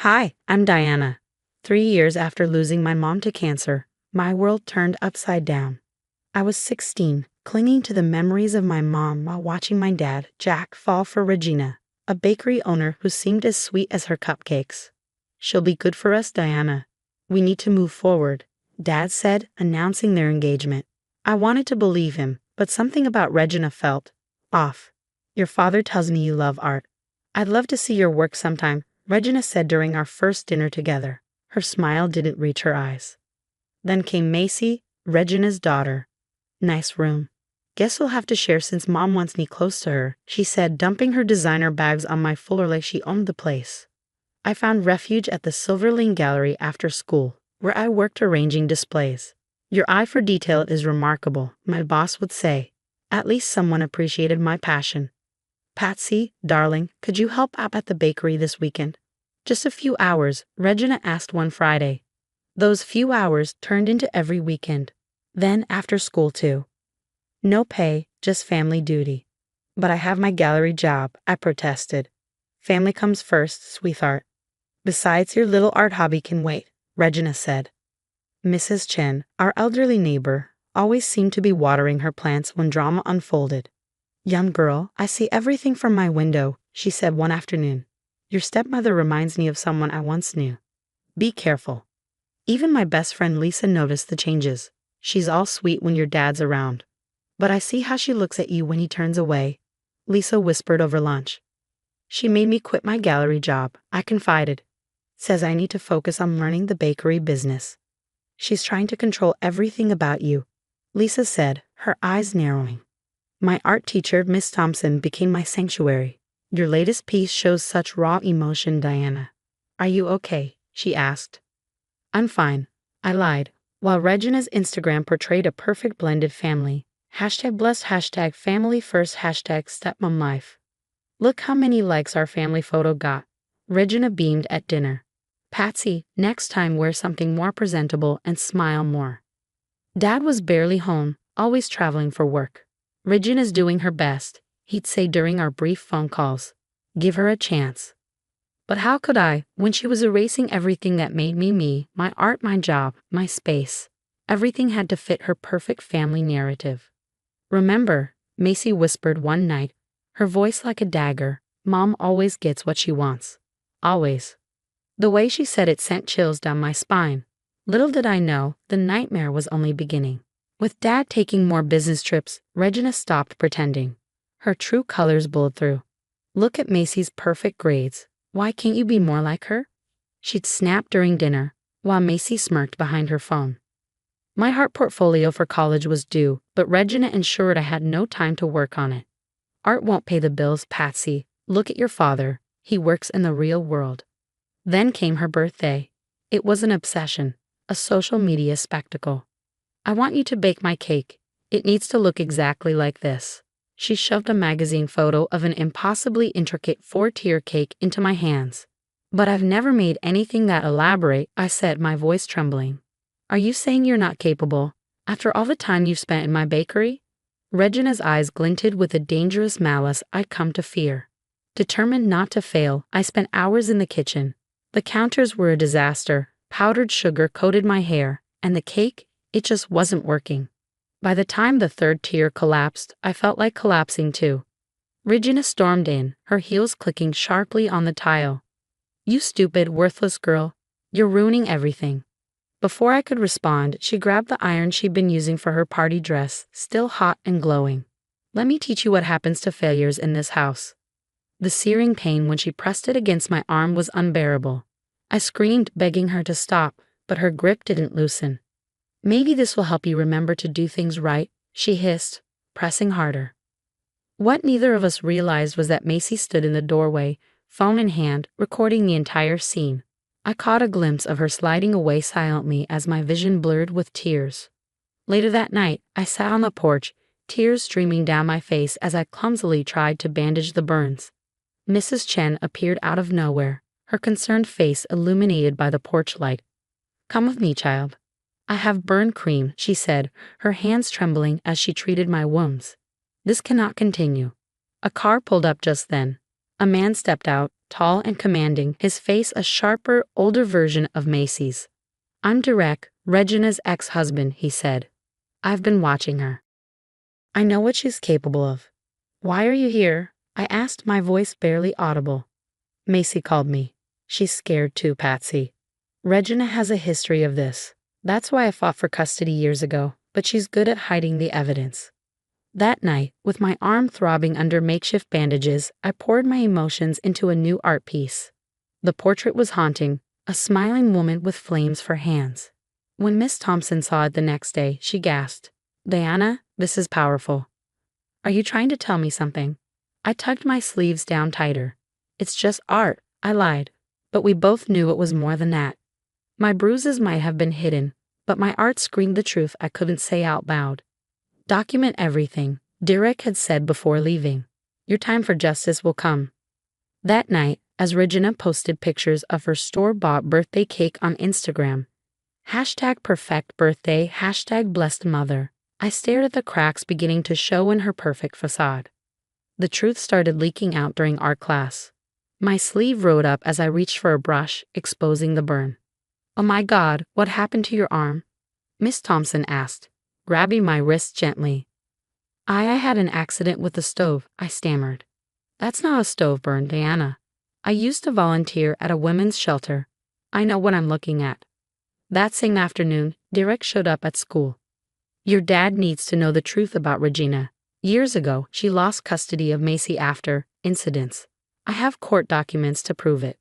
Hi, I'm Diana. 3 years after losing my mom to cancer, my world turned upside down. I was 16, clinging to the memories of my mom while watching my dad, Jack, fall for Regina, a bakery owner who seemed as sweet as her cupcakes. She'll be good for us, Diana. We need to move forward, Dad said, announcing their engagement. I wanted to believe him, but something about Regina felt off. Your father tells me you love art. I'd love to see your work sometime, Regina said during our first dinner together. Her smile didn't reach her eyes. Then came Macy, Regina's daughter. Nice room. Guess we'll have to share since Mom wants me close to her, she said, dumping her designer bags on my floor like she owned the place. I found refuge at the Silverling Gallery after school, where I worked arranging displays. Your eye for detail is remarkable, my boss would say. At least someone appreciated my passion. Patsy, darling, could you help out at the bakery this weekend? Just a few hours, Regina asked one Friday. Those few hours turned into every weekend. Then after school too. No pay, just family duty. But I have my gallery job, I protested. Family comes first, sweetheart. Besides, your little art hobby can wait, Regina said. Mrs. Chen, our elderly neighbor, always seemed to be watering her plants when drama unfolded. Young girl, I see everything from my window, she said one afternoon. Your stepmother reminds me of someone I once knew. Be careful. Even my best friend Lisa noticed the changes. She's all sweet when your dad's around. But I see how she looks at you when he turns away, Lisa whispered over lunch. She made me quit my gallery job, I confided. Says I need to focus on learning the bakery business. She's trying to control everything about you, Lisa said, her eyes narrowing. My art teacher, Miss Thompson, became my sanctuary. Your latest piece shows such raw emotion, Diana. Are you okay? She asked. I'm fine, I lied, while Regina's Instagram portrayed a perfect blended family. #blessed, #family first, #stepmom life. Look how many likes our family photo got. Regina beamed at dinner. Patsy, next time wear something more presentable and smile more. Dad was barely home, always traveling for work. Regina's doing her best, he'd say during our brief phone calls. Give her a chance. But how could I, when she was erasing everything that made me me, my art, my job, my space? Everything had to fit her perfect family narrative. Remember, Macy whispered one night, her voice like a dagger, Mom always gets what she wants. Always. The way she said it sent chills down my spine. Little did I know, the nightmare was only beginning. With Dad taking more business trips, Regina stopped pretending. Her true colors bled through. Look at Macy's perfect grades. Why can't you be more like her? She'd snap during dinner, while Macy smirked behind her phone. My art portfolio for college was due, but Regina ensured I had no time to work on it. Art won't pay the bills, Patsy. Look at your father. He works in the real world. Then came her birthday. It was an obsession, a social media spectacle. I want you to bake my cake. It needs to look exactly like this. She shoved a magazine photo of an impossibly intricate 4-tier cake into my hands. But I've never made anything that elaborate, I said, my voice trembling. Are you saying you're not capable, after all the time you've spent in my bakery? Regina's eyes glinted with a dangerous malice I'd come to fear. Determined not to fail, I spent hours in the kitchen. The counters were a disaster, powdered sugar coated my hair, and the cake, it just wasn't working. By the time the 3rd tier collapsed, I felt like collapsing too. Regina stormed in, her heels clicking sharply on the tile. You stupid, worthless girl. You're ruining everything. Before I could respond, she grabbed the iron she'd been using for her party dress, still hot and glowing. Let me teach you what happens to failures in this house. The searing pain when she pressed it against my arm was unbearable. I screamed, begging her to stop, but her grip didn't loosen. Maybe this will help you remember to do things right, she hissed, pressing harder. What neither of us realized was that Macy stood in the doorway, phone in hand, recording the entire scene. I caught a glimpse of her sliding away silently as my vision blurred with tears. Later that night, I sat on the porch, tears streaming down my face as I clumsily tried to bandage the burns. Mrs. Chen appeared out of nowhere, her concerned face illuminated by the porch light. Come with me, child. I have burn cream, she said, her hands trembling as she treated my wounds. This cannot continue. A car pulled up just then. A man stepped out, tall and commanding, his face a sharper, older version of Macy's. "I'm Derek, Regina's ex-husband," he said. "I've been watching her. I know what she's capable of." "Why are you here?" I asked, my voice barely audible. "Macy called me. She's scared too, Patsy. Regina has a history of this. That's why I fought for custody years ago, but she's good at hiding the evidence." That night, with my arm throbbing under makeshift bandages, I poured my emotions into a new art piece. The portrait was haunting, a smiling woman with flames for hands. When Miss Thompson saw it the next day, she gasped, "Diana, this is powerful. Are you trying to tell me something?" I tugged my sleeves down tighter. "It's just art," I lied, but we both knew it was more than that. My bruises might have been hidden, but my art screamed the truth I couldn't say out loud. "Document everything," Derek had said before leaving. "Your time for justice will come." That night, as Regina posted pictures of her store-bought birthday cake on Instagram, #perfect birthday, #blessedmother, I stared at the cracks beginning to show in her perfect facade. The truth started leaking out during art class. My sleeve rode up as I reached for a brush, exposing the burn. "Oh my God, what happened to your arm?" Miss Thompson asked, grabbing my wrist gently. I had an accident with the stove," I stammered. "That's not a stove burn, Diana. I used to volunteer at a women's shelter. I know what I'm looking at." That same afternoon, Derek showed up at school. "Your dad needs to know the truth about Regina. Years ago, she lost custody of Macy after incidents. I have court documents to prove it."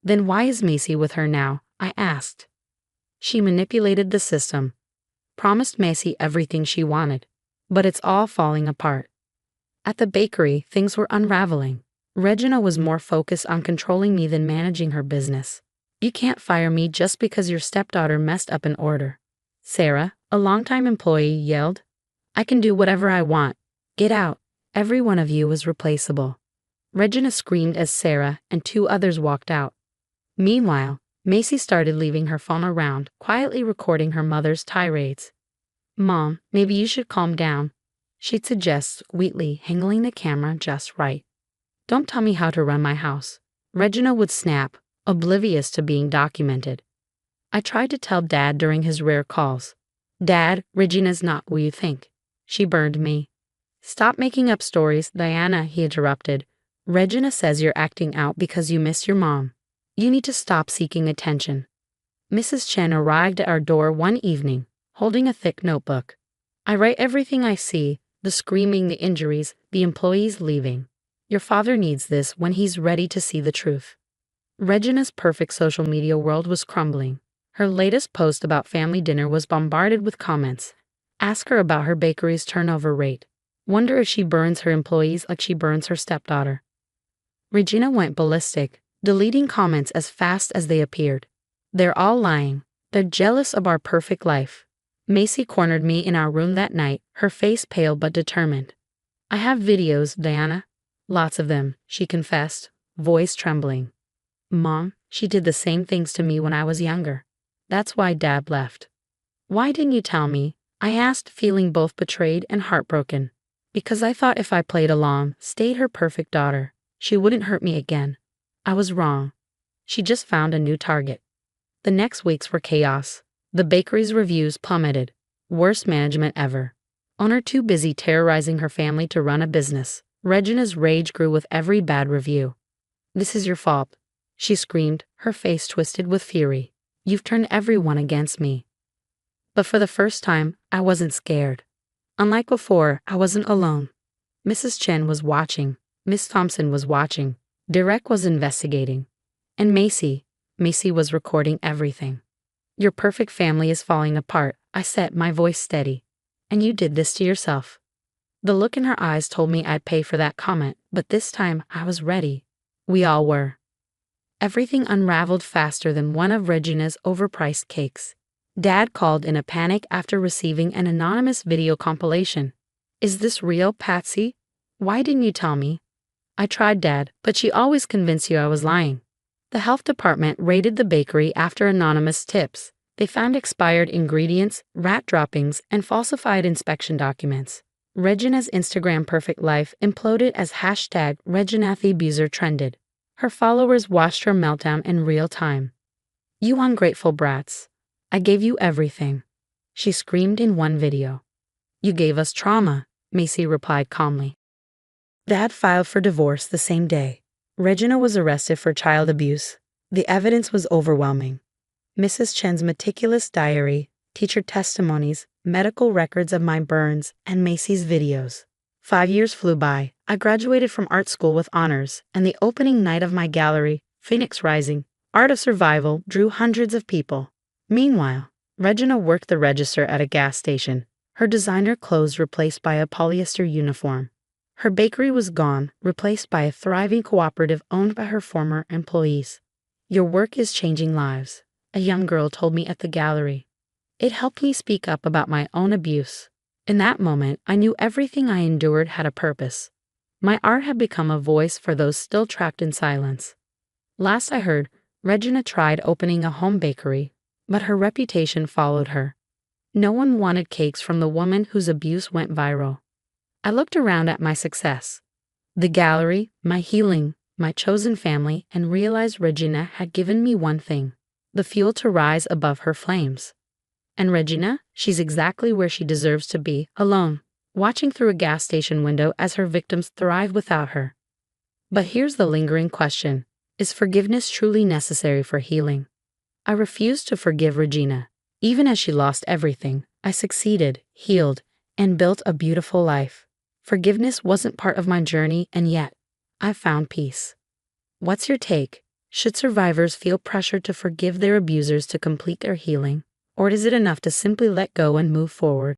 "Then why is Macy with her now?" I asked. "She manipulated the system. Promised Macy everything she wanted. But it's all falling apart." At the bakery, things were unraveling. Regina was more focused on controlling me than managing her business. "You can't fire me just because your stepdaughter messed up an order," Sarah, a longtime employee, yelled. "I can do whatever I want. Get out. Every one of you is replaceable." Regina screamed as Sarah and two others walked out. Meanwhile, Macy started leaving her phone around, quietly recording her mother's tirades. "Mom, maybe you should calm down," she'd suggest sweetly, handling the camera just right. "Don't tell me how to run my house." Regina would snap, oblivious to being documented. I tried to tell Dad during his rare calls. "Dad, Regina's not what you think." She burned me. "Stop making up stories, Diana," he interrupted. "Regina says you're acting out because you miss your mom. You need to stop seeking attention." Mrs. Chen arrived at our door one evening, holding a thick notebook. "I write everything I see, the screaming, the injuries, the employees leaving. Your father needs this when he's ready to see the truth." Regina's perfect social media world was crumbling. Her latest post about family dinner was bombarded with comments. Ask her about her bakery's turnover rate. Wonder if she burns her employees like she burns her stepdaughter. Regina went ballistic, deleting comments as fast as they appeared. "They're all lying. They're jealous of our perfect life." Macy cornered me in our room that night, her face pale but determined. "I have videos, Diana. Lots of them," she confessed, voice trembling. "Mom, she did the same things to me when I was younger. That's why Dad left." "Why didn't you tell me?" I asked, feeling both betrayed and heartbroken. "Because I thought if I played along, stayed her perfect daughter, she wouldn't hurt me again. I was wrong. She just found a new target." The next weeks were chaos. The bakery's reviews plummeted. Worst management ever. Owner too busy terrorizing her family to run a business. Regina's rage grew with every bad review. "This is your fault," she screamed, her face twisted with fury. "You've turned everyone against me." But for the first time, I wasn't scared. Unlike before, I wasn't alone. Mrs. Chen was watching. Miss Thompson was watching. Derek was investigating. And Macy was recording everything. "Your perfect family is falling apart," I said, my voice steady. "And you did this to yourself." The look in her eyes told me I'd pay for that comment, but this time I was ready. We all were. Everything unraveled faster than one of Regina's overpriced cakes. Dad called in a panic after receiving an anonymous video compilation. "Is this real, Patsy? Why didn't you tell me?" "I tried, Dad, but she always convinced you I was lying." The health department raided the bakery after anonymous tips. They found expired ingredients, rat droppings, and falsified inspection documents. Regina's Instagram perfect life imploded as #ReginaTheAbuser trended. Her followers watched her meltdown in real time. "You ungrateful brats. I gave you everything," she screamed in one video. "You gave us trauma," Macy replied calmly. Dad filed for divorce the same day. Regina was arrested for child abuse. The evidence was overwhelming. Mrs. Chen's meticulous diary, teacher testimonies, medical records of my burns, and Macy's videos. 5 years flew by. I graduated from art school with honors, and the opening night of my gallery, Phoenix Rising, Art of Survival, drew hundreds of people. Meanwhile, Regina worked the register at a gas station, her designer clothes replaced by a polyester uniform. Her bakery was gone, replaced by a thriving cooperative owned by her former employees. "Your work is changing lives," a young girl told me at the gallery. It helped me speak up about my own abuse. In that moment, I knew everything I endured had a purpose. My art had become a voice for those still trapped in silence. Last I heard, Regina tried opening a home bakery, but her reputation followed her. No one wanted cakes from the woman whose abuse went viral. I looked around at my success, the gallery, my healing, my chosen family, and realized Regina had given me one thing: the fuel to rise above her flames. And Regina, she's exactly where she deserves to be, alone, watching through a gas station window as her victims thrive without her. But here's the lingering question: is forgiveness truly necessary for healing? I refused to forgive Regina. Even as she lost everything, I succeeded, healed, and built a beautiful life. Forgiveness wasn't part of my journey, and yet, I found peace. What's your take? Should survivors feel pressured to forgive their abusers to complete their healing? Or is it enough to simply let go and move forward?